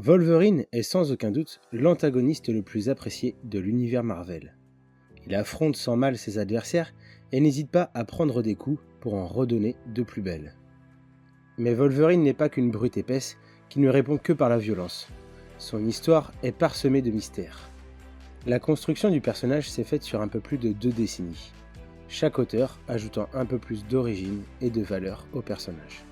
Wolverine est sans aucun doute l'antagoniste le plus apprécié de l'univers Marvel. Il affronte sans mal ses adversaires et n'hésite pas à prendre des coups pour en redonner de plus belles. Mais Wolverine n'est pas qu'une brute épaisse qui ne répond que par la violence. Son histoire est parsemée de mystères. La construction du personnage s'est faite sur un peu plus de 2 décennies, chaque auteur ajoutant un peu plus d'origine et de valeur au personnage.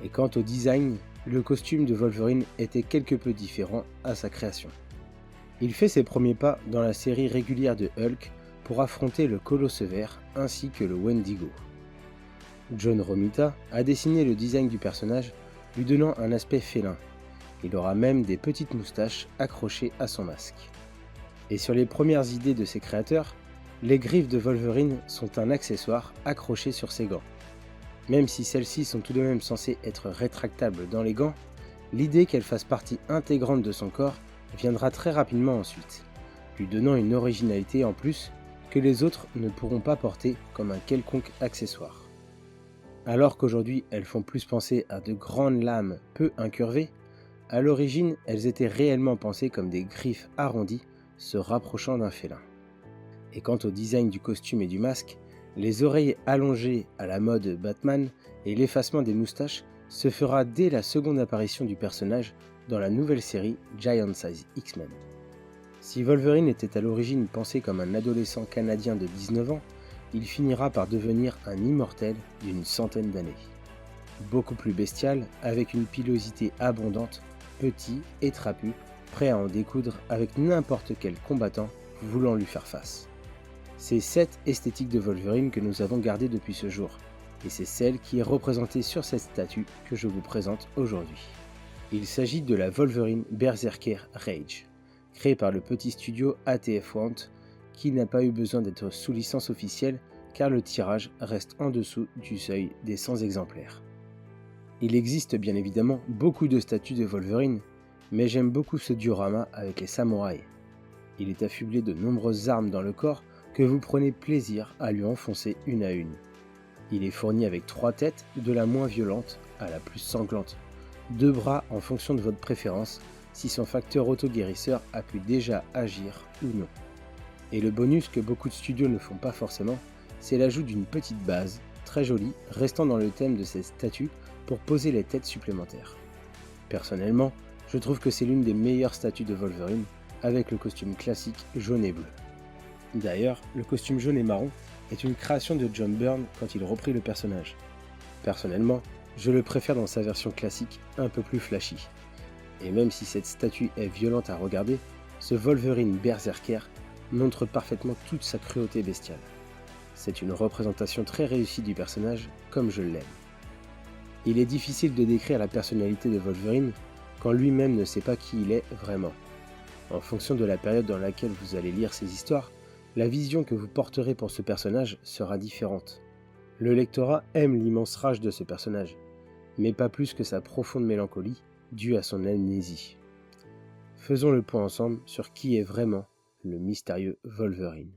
Et quant au design, le costume de Wolverine était quelque peu différent à sa création. Il fait ses premiers pas dans la série régulière de Hulk pour affronter le Colosse Vert ainsi que le Wendigo. John Romita a dessiné le design du personnage, lui donnant un aspect félin. Il aura même des petites moustaches accrochées à son masque. Et sur les premières idées de ses créateurs, les griffes de Wolverine sont un accessoire accroché sur ses gants. Même si celles-ci sont tout de même censées être rétractables dans les gants, l'idée qu'elles fassent partie intégrante de son corps viendra très rapidement ensuite, lui donnant une originalité en plus que les autres ne pourront pas porter comme un quelconque accessoire. Alors qu'aujourd'hui elles font plus penser à de grandes lames peu incurvées, à l'origine elles étaient réellement pensées comme des griffes arrondies se rapprochant d'un félin. Et quant au design du costume et du masque, les oreilles allongées à la mode Batman et l'effacement des moustaches se fera dès la seconde apparition du personnage dans la nouvelle série Giant Size X-Men. Si Wolverine était à l'origine pensé comme un adolescent canadien de 19 ans, il finira par devenir un immortel d'une centaine d'années. Beaucoup plus bestial, avec une pilosité abondante, petit et trapu, prêt à en découdre avec n'importe quel combattant voulant lui faire face. C'est cette esthétique de Wolverine que nous avons gardée depuis ce jour, et c'est celle qui est représentée sur cette statue que je vous présente aujourd'hui. Il s'agit de la Wolverine Berserker Rage, créée par le petit studio ATF Want, qui n'a pas eu besoin d'être sous licence officielle car le tirage reste en dessous du seuil des 100 exemplaires. Il existe bien évidemment beaucoup de statues de Wolverine, mais j'aime beaucoup ce diorama avec les samouraïs. Il est affublé de nombreuses armes dans le corps que vous prenez plaisir à lui enfoncer une à une. Il est fourni avec 3 têtes, de la moins violente à la plus sanglante, 2 bras en fonction de votre préférence, si son facteur auto-guérisseur a pu déjà agir ou non. Et le bonus que beaucoup de studios ne font pas forcément, c'est l'ajout d'une petite base, très jolie, restant dans le thème de cette statue pour poser les têtes supplémentaires. Personnellement, je trouve que c'est l'une des meilleures statues de Wolverine, avec le costume classique jaune et bleu. D'ailleurs, le costume jaune et marron est une création de John Byrne quand il reprit le personnage. Personnellement, je le préfère dans sa version classique, un peu plus flashy. Et même si cette statue est violente à regarder, ce Wolverine Berserker montre parfaitement toute sa cruauté bestiale. C'est une représentation très réussie du personnage, comme je l'aime. Il est difficile de décrire la personnalité de Wolverine quand lui-même ne sait pas qui il est vraiment. En fonction de la période dans laquelle vous allez lire ses histoires, la vision que vous porterez pour ce personnage sera différente. Le lectorat aime l'immense rage de ce personnage, mais pas plus que sa profonde mélancolie due à son amnésie. Faisons le point ensemble sur qui est vraiment le mystérieux Wolverine.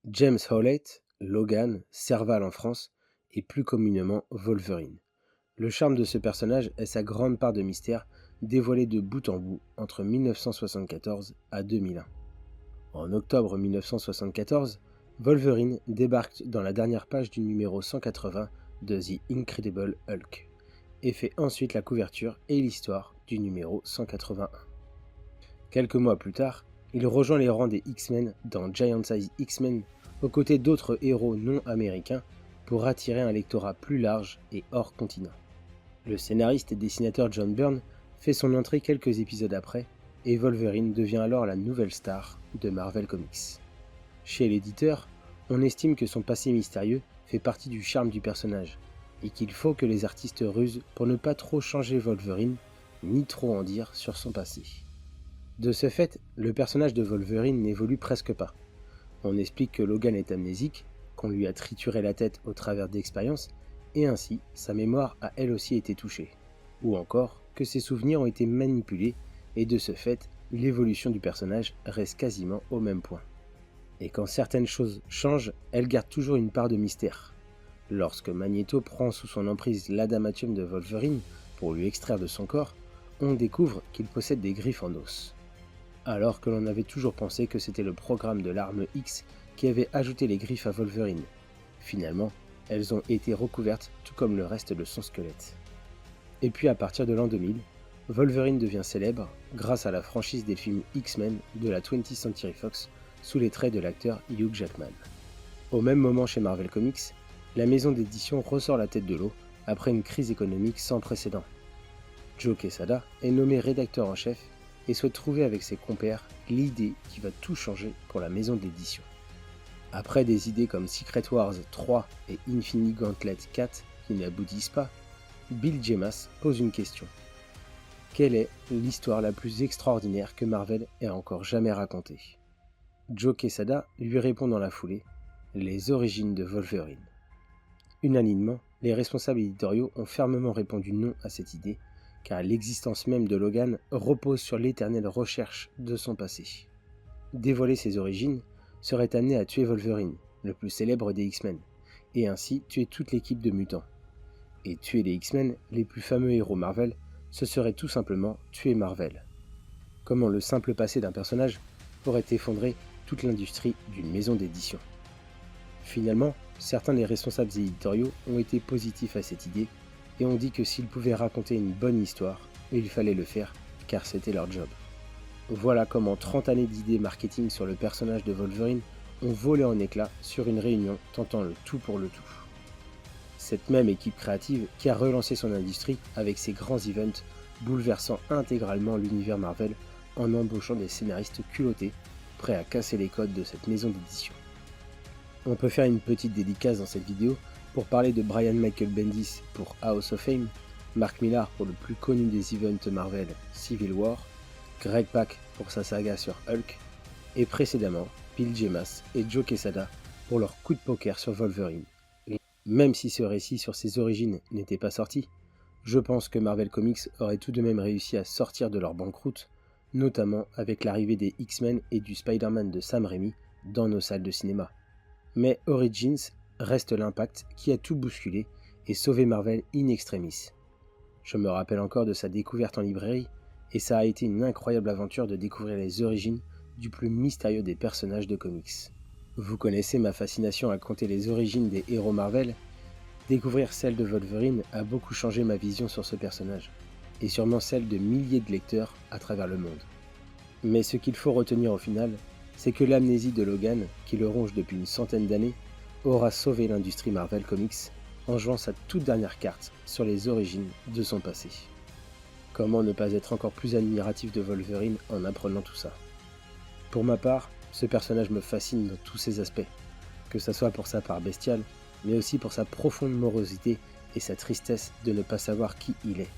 James Howlett, Logan, Serval en France, et plus communément Wolverine. Le charme de ce personnage est sa grande part de mystère dévoilée de bout en bout entre 1974 à 2001. En octobre 1974, Wolverine débarque dans la dernière page du numéro 180 de The Incredible Hulk et fait ensuite la couverture et l'histoire du numéro 181. Quelques mois plus tard, il rejoint les rangs des X-Men dans Giant Size X-Men aux côtés d'autres héros non américains pour attirer un lectorat plus large et hors continent. Le scénariste et dessinateur John Byrne fait son entrée quelques épisodes après et Wolverine devient alors la nouvelle star de Marvel Comics. Chez l'éditeur, on estime que son passé mystérieux fait partie du charme du personnage et qu'il faut que les artistes rusent pour ne pas trop changer Wolverine ni trop en dire sur son passé. De ce fait, le personnage de Wolverine n'évolue presque pas. On explique que Logan est amnésique, qu'on lui a trituré la tête au travers d'expériences et ainsi sa mémoire a elle aussi été touchée, ou encore que ses souvenirs ont été manipulés et de ce fait, l'évolution du personnage reste quasiment au même point. Et quand certaines choses changent, elles gardent toujours une part de mystère. Lorsque Magneto prend sous son emprise l'adamantium de Wolverine, pour lui extraire de son corps, on découvre qu'il possède des griffes en os. Alors que l'on avait toujours pensé que c'était le programme de l'arme X qui avait ajouté les griffes à Wolverine. Finalement, elles ont été recouvertes tout comme le reste de son squelette. Et puis à partir de l'an 2000, Wolverine devient célèbre grâce à la franchise des films X-Men de la 20th Century Fox sous les traits de l'acteur Hugh Jackman. Au même moment chez Marvel Comics, la maison d'édition ressort la tête de l'eau après une crise économique sans précédent. Joe Quesada est nommé rédacteur en chef et souhaite trouver avec ses compères l'idée qui va tout changer pour la maison d'édition. Après des idées comme Secret Wars 3 et Infinity Gauntlet 4 qui n'aboutissent pas, Bill Jemas pose une question. Quelle est l'histoire la plus extraordinaire que Marvel ait encore jamais racontée? Joe Quesada lui répond dans la foulée, les origines de Wolverine. Unanimement, les responsables éditoriaux ont fermement répondu non à cette idée, car l'existence même de Logan repose sur l'éternelle recherche de son passé. Dévoiler ses origines serait amené à tuer Wolverine, le plus célèbre des X-Men, et ainsi tuer toute l'équipe de mutants. Et tuer les X-Men, les plus fameux héros Marvel, ce serait tout simplement tuer Marvel. Comment le simple passé d'un personnage pourrait effondrer toute l'industrie d'une maison d'édition. Finalement, certains des responsables éditoriaux ont été positifs à cette idée et ont dit que s'ils pouvaient raconter une bonne histoire, il fallait le faire car c'était leur job. Voilà comment 30 années d'idées marketing sur le personnage de Wolverine ont volé en éclats sur une réunion tentant le tout pour le tout. Cette même équipe créative qui a relancé son industrie avec ses grands events bouleversant intégralement l'univers Marvel en embauchant des scénaristes culottés prêts à casser les codes de cette maison d'édition. On peut faire une petite dédicace dans cette vidéo pour parler de Brian Michael Bendis pour House of Fame, Mark Millar pour le plus connu des events Marvel Civil War, Greg Pak pour sa saga sur Hulk, et précédemment Bill Jemas et Joe Quesada pour leur coup de poker sur Wolverine. Même si ce récit sur ses origines n'était pas sorti, je pense que Marvel Comics aurait tout de même réussi à sortir de leur banqueroute, notamment avec l'arrivée des X-Men et du Spider-Man de Sam Raimi dans nos salles de cinéma. Mais Origins reste l'impact qui a tout bousculé et sauvé Marvel in extremis. Je me rappelle encore de sa découverte en librairie, et ça a été une incroyable aventure de découvrir les origines du plus mystérieux des personnages de comics. Vous connaissez ma fascination à conter les origines des héros Marvel. Découvrir celle de Wolverine a beaucoup changé ma vision sur ce personnage, et sûrement celle de milliers de lecteurs à travers le monde. Mais ce qu'il faut retenir au final, c'est que l'amnésie de Logan, qui le ronge depuis une centaine d'années, aura sauvé l'industrie Marvel Comics en jouant sa toute dernière carte sur les origines de son passé. Comment ne pas être encore plus admiratif de Wolverine en apprenant tout ça? Pour ma part, ce personnage me fascine dans tous ses aspects, que ce soit pour sa part bestiale, mais aussi pour sa profonde morosité et sa tristesse de ne pas savoir qui il est.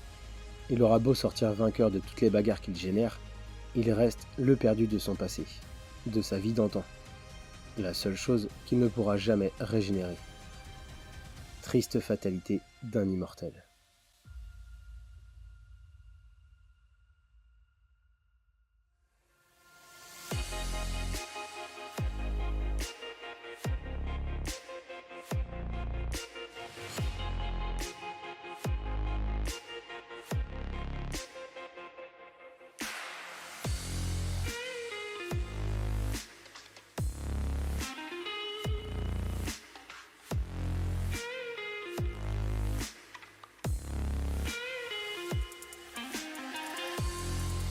Il aura beau sortir vainqueur de toutes les bagarres qu'il génère, il reste le perdu de son passé, de sa vie d'antan, la seule chose qu'il ne pourra jamais régénérer. Triste fatalité d'un immortel.